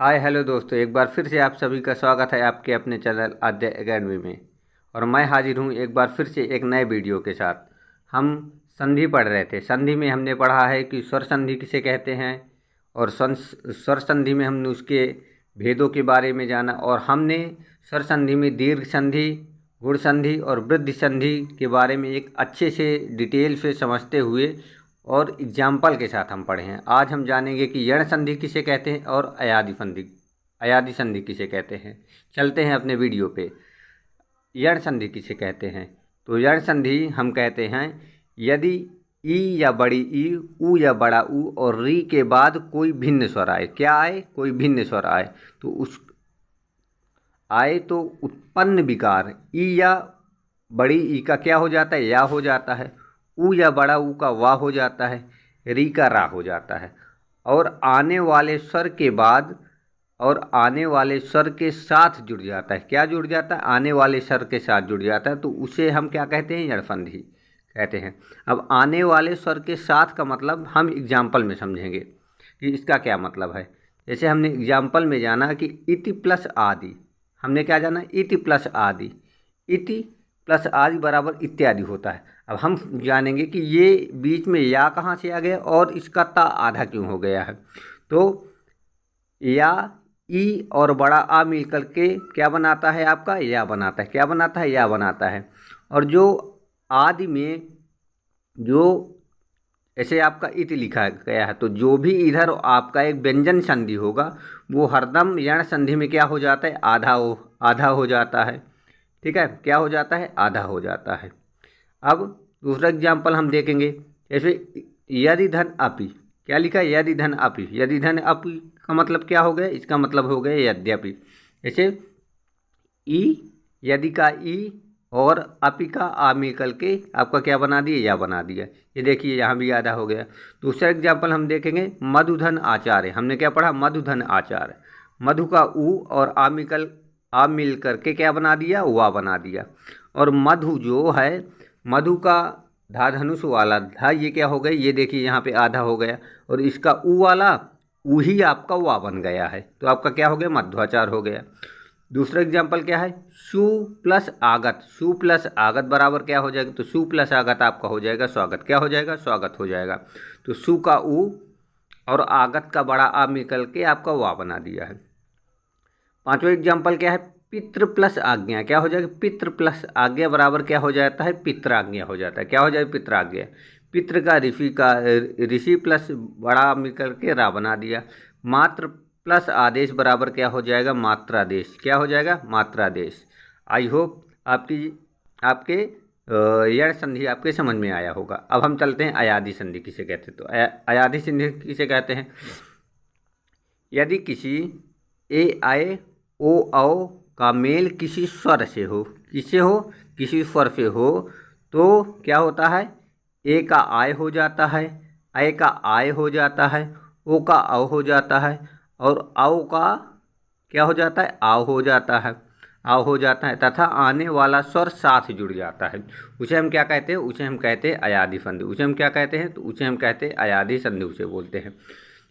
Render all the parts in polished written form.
Hi hello दोस्तों, एक बार फिर से आप सभी का स्वागत है आपके अपने चैनल आद्य एकेडमी में। और मैं हाजिर हूँ एक बार फिर से एक नए वीडियो के साथ। हम संधि पढ़ रहे थे। संधि में हमने पढ़ा है कि स्वर संधि किसे कहते हैं, और स्वर संधि में हमने उसके भेदों के बारे में जाना। और हमने स्वर संधि में दीर्घ संधि, गुण संधि और वृद्धि संधि के बारे में एक अच्छे से डिटेल से समझते हुए और एग्जाम्पल के साथ हम पढ़े हैं। आज हम जानेंगे कि यण संधि किसे कहते हैं और अयादि संधि किसे कहते हैं। चलते हैं अपने वीडियो पे। यण संधि किसे कहते हैं? तो यण संधि हम कहते हैं यदि ई या बड़ी ई, ऊ या बड़ा ऊ और री के बाद कोई भिन्न स्वर आए। क्या आए? कोई भिन्न स्वर आए। तो उस आए तो उत्पन्न विकार ई या बड़ी ई का क्या हो जाता है? या हो जाता है। ऊ या बड़ा ऊ का वा हो जाता है। री का रा हो जाता है। और आने वाले स्वर के बाद और आने वाले स्वर के साथ जुड़ जाता है। क्या जुड़ जाता है? आने वाले स्वर के साथ जुड़ जाता है। तो उसे हम क्या कहते हैं? यण संधि कहते हैं। अब आने वाले स्वर के साथ का मतलब हम एग्जाम्पल में समझेंगे कि इसका क्या मतलब है। जैसे हमने एग्जाम्पल में जाना कि इति प्लस आदि। हमने क्या जाना? इति प्लस आदि। इति प्लस आदि बराबर इत्यादि होता है। अब हम जानेंगे कि ये बीच में या कहाँ से आ गया और इसका ता आधा क्यों हो गया है। तो या, ई और बड़ा आ मिल करके क्या बनाता है? आपका या बनाता है। क्या बनाता है? या बनाता है। और जो आदि में जो ऐसे आपका इति लिखा गया है, तो जो भी इधर आपका एक व्यंजन संधि होगा वो हरदम यण संधि में क्या हो जाता है? आधा हो जाता है। ठीक है, क्या हो जाता है? आधा हो जाता है। अब दूसरा एग्जाम्पल हम देखेंगे। जैसे यदि धन अपि, क्या लिखा है? यदि धन अपि। यदि धन अपि का मतलब क्या हो गया? इसका मतलब हो गया यद्यपि। जैसे ई, यदि का ई और अपि का आ मिल के आपका क्या बना दिया? या बना दिया। ये देखिए यहाँ भी आधा हो गया। दूसरा एग्जाम्पल हम देखेंगे मधुधन आचार्य। हमने क्या पढ़ा? मधुधन आचार्य। मधु का ऊ और आ मिल करके क्या बना दिया? वा बना दिया। और मधु जो है, मधु का धा धनुष वाला धा, ये क्या हो गया? ये देखिए यहाँ पे आधा हो गया। और इसका ऊ वाला ऊ ही आपका वा बन गया है। तो आपका क्या हो गया? मध्वाचार हो गया। दूसरा एग्जाम्पल क्या है? सु प्लस आगत। सु प्लस आगत बराबर क्या हो जाएगा? तो सु प्लस आगत आपका हो जाएगा स्वागत। क्या हो जाएगा? स्वागत हो जाएगा। तो सु का ऊ और आगत का बड़ा आ निकल के आपका वा बना दिया है। पांचवा एग्जाम्पल क्या है? पितृ प्लस आज्ञा। क्या हो जाएगा? पितृ प्लस आज्ञा बराबर क्या हो जाता है? पित्राज्ञा हो जाता है। क्या हो जाएगा? पित्राज्ञा। पितृ का ऋषि प्लस बड़ा मिलकर के रा बना दिया। मात्र प्लस आदेश बराबर क्या हो जाएगा? मात्रादेश। क्या हो जाएगा? मात्रादेश। आई होप आपके यण संधि आपके समझ में आया होगा। अब हम चलते हैं अयादि संधि किसे कहते हैं। तो अयादि संधि किसे कहते हैं? यदि किसी ए आए ओ औ का मेल किसी स्वर से हो, किससे हो? किसी स्वर से हो, तो क्या होता है? ए का आय हो जाता है, ऐ का आय हो जाता है, ओ का औ हो जाता है, और औ का क्या हो जाता है? आव हो जाता है। आव हो जाता है तथा आने वाला स्वर साथ जुड़ जाता है। उसे हम क्या कहते हैं? उसे हम कहते हैं अयादि संधि। उसे हम क्या कहते हैं? तो उसे हम कहते हैं अयादि संधि उसे बोलते हैं।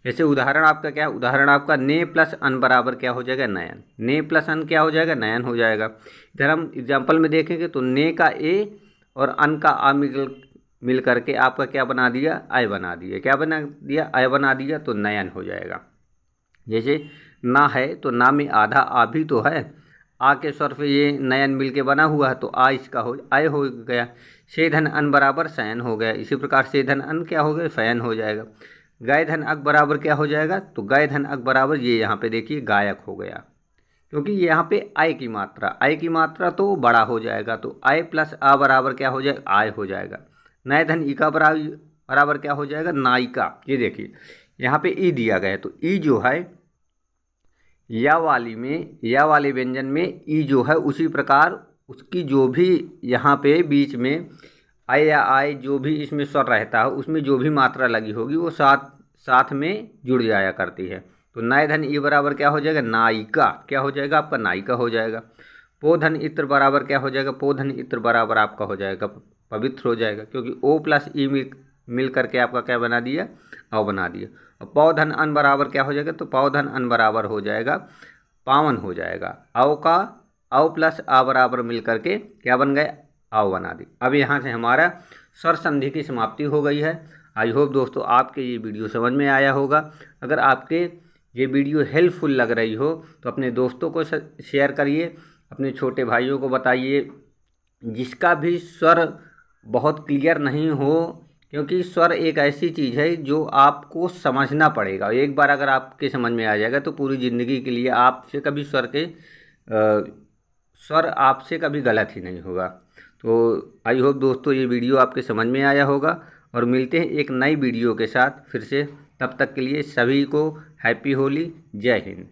जैसे उदाहरण आपका क्या है? उदाहरण आपका ने प्लस अन बराबर क्या हो जाएगा? नयन। ने प्लस अन क्या हो जाएगा? नयन हो जाएगा। इधर हम एग्जाम्पल में देखेंगे तो ने का ए और अन का आ मिल करके आपका क्या बना दिया? आय बना दिया। क्या बना दिया? आय बना दिया। तो नयन हो जाएगा। जैसे ना है तो ना में आधा आ भी तो है, आ के स्वर पे ये नयन मिल के बना हुआ है, तो आ इसका हो आय हो गया। से धन अन बराबर शयन हो गया। इसी प्रकार से धन अन क्या हो गया? शयन हो जाएगा। गाय धन अक बराबर क्या हो जाएगा? तो गाय धन अक बराबर ये यहाँ पे देखिए गायक हो गया, क्योंकि यहाँ पे आय की मात्रा तो बड़ा हो जाएगा। तो आय प्लस आ बराबर क्या हो जाएगा? आय हो जाएगा। नए धन ई का बराबर क्या हो जाएगा? नायिका। ये देखिए यहाँ पे ई दिया गया है, तो ई जो है या वाले व्यंजन में ई जो है, उसी प्रकार उसकी जो भी यहाँ पे बीच में आय या आय जो भी इसमें स्वर रहता है, उसमें जो भी मात्रा लगी होगी वो साथ में जुड़ जाया करती है। तो नए धन ई बराबर क्या हो जाएगा? नायिका। क्या हो जाएगा? आपका नायिका हो जाएगा। पोधन इत्र बराबर क्या हो जाएगा? पोधन इत्र बराबर आपका हो जाएगा पवित्र हो जाएगा, क्योंकि ओ प्लस ई मिल करके आपका क्या बना दिया, अव बना दिया। और पौ धन अन बराबर क्या हो जाएगा, तो पौ धन अन बराबर हो जाएगा पावन हो जाएगा। अव का अव प्लस आ बराबर मिल करके क्या बन गए, अव बना दी। अब यहाँ से हमारा स्वर संधि की समाप्ति हो गई है। आई होप दोस्तों आपके ये वीडियो समझ में आया होगा। अगर आपके ये वीडियो हेल्पफुल लग रही हो तो अपने दोस्तों को शेयर करिए, अपने छोटे भाइयों को बताइए। जिसका भी स्वर बहुत क्लियर नहीं हो, क्योंकि स्वर एक ऐसी चीज़ है जो आपको समझना पड़ेगा। एक बार अगर आपके समझ में आ जाएगा तो पूरी ज़िंदगी के लिए आपसे कभी स्वर आपसे कभी गलत ही नहीं होगा। तो आई होप दोस्तों ये वीडियो आपके समझ में आया होगा, और मिलते हैं एक नई वीडियो के साथ फिर से। तब तक के लिए सभी को हैप्पी होली। जय हिंद।